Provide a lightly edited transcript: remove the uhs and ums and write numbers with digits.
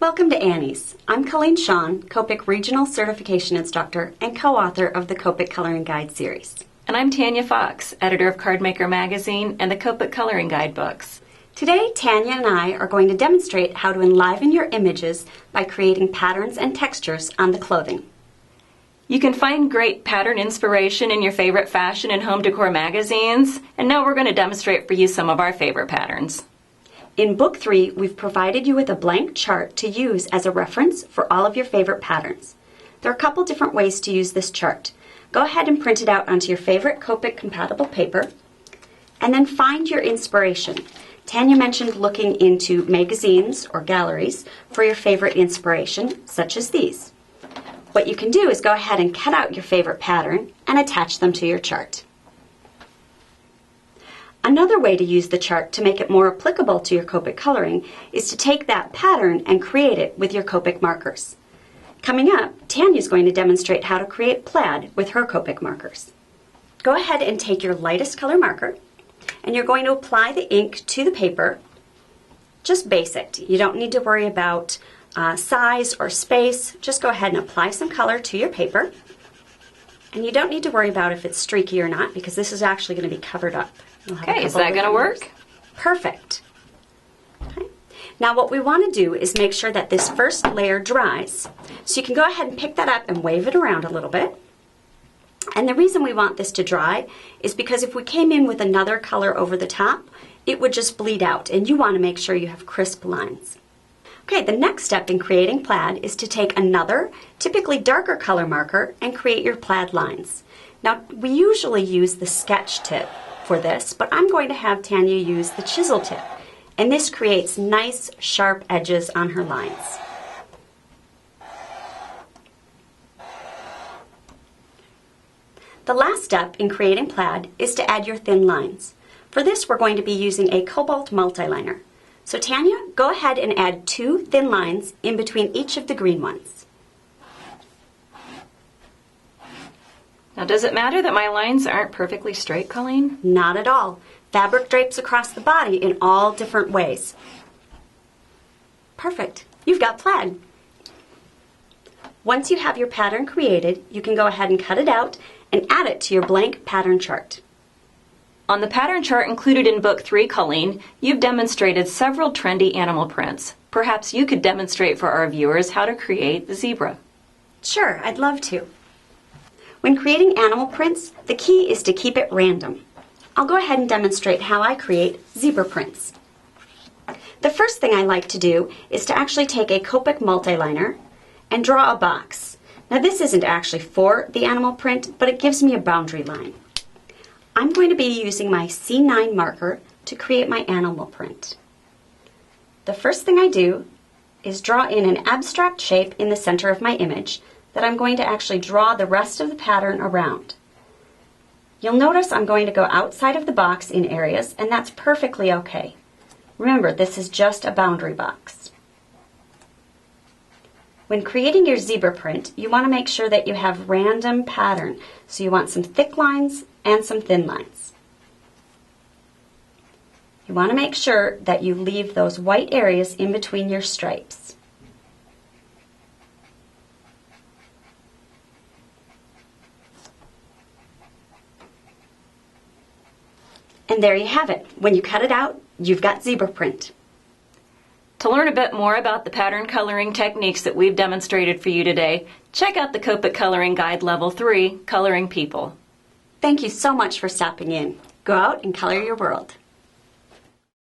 Welcome to Annie's. I'm Colleen Shawn, Copic Regional Certification Instructor and co-author of the Copic Coloring Guide series. And I'm Tanya Fox, editor of Cardmaker Magazine and the Copic Coloring Guide books. Today, Tanya and I are going to demonstrate how to enliven your images by creating patterns and textures on the clothing. You can find great pattern inspiration in your favorite fashion and home decor magazines, and now we're going to demonstrate for you some of our favorite patterns. In Book 3, we've provided you with a blank chart to use as a reference for all of your favorite patterns. There are a couple different ways to use this chart. Go ahead and print it out onto your favorite Copic compatible paper, and then find your inspiration. Tanya mentioned looking into magazines or galleries for your favorite inspiration, such as these. What you can do is go ahead and cut out your favorite pattern and attach them to your chart. Another way to use the chart to make it more applicable to your Copic coloring is to take that pattern and create it with your Copic markers. Coming up, Tanya's going to demonstrate how to create plaid with her Copic markers. Go ahead and take your lightest color marker, and you're going to apply the ink to the paper, just basic. You don't need to worry about size or space. Just go ahead and apply some color to your paper. And you don't need to worry about if it's streaky or not, because this is actually going to be covered up. Okay, is that going to work? Perfect. Okay. Now what we want to do is make sure that this first layer dries. So you can go ahead and pick that up and wave it around a little bit. And the reason we want this to dry is because if we came in with another color over the top, it would just bleed out, and you want to make sure you have crisp lines. Okay, the next step in creating plaid is to take another, typically darker color marker, and create your plaid lines. Now, we usually use the sketch tip for this, but I'm going to have Tanya use the chisel tip, and this creates nice, sharp edges on her lines. The last step in creating plaid is to add your thin lines. For this, we're going to be using a cobalt multiliner. So Tanya, go ahead and add 2 thin lines in between each of the green ones. Now, does it matter that my lines aren't perfectly straight, Colleen? Not at all. Fabric drapes across the body in all different ways. Perfect. You've got plaid. Once you have your pattern created, you can go ahead and cut it out and add it to your blank pattern chart. On the pattern chart included in Book 3, Colleen, you've demonstrated several trendy animal prints. Perhaps you could demonstrate for our viewers how to create the zebra. Sure, I'd love to. When creating animal prints, the key is to keep it random. I'll go ahead and demonstrate how I create zebra prints. The first thing I like to do is to actually take a Copic multiliner and draw a box. Now this isn't actually for the animal print, but it gives me a boundary line. I'm going to be using my C9 marker to create my animal print. The first thing I do is draw in an abstract shape in the center of my image that I'm going to actually draw the rest of the pattern around. You'll notice I'm going to go outside of the box in areas, and that's perfectly okay. Remember, this is just a boundary box. When creating your zebra print, you want to make sure that you have random pattern. So you want some thick lines and some thin lines. You want to make sure that you leave those white areas in between your stripes. And there you have it. When you cut it out, you've got zebra print. To learn a bit more about the pattern coloring techniques that we've demonstrated for you today, check out the Copic Coloring Guide Level 3, Coloring People. Thank you so much for stopping in. Go out and color your world.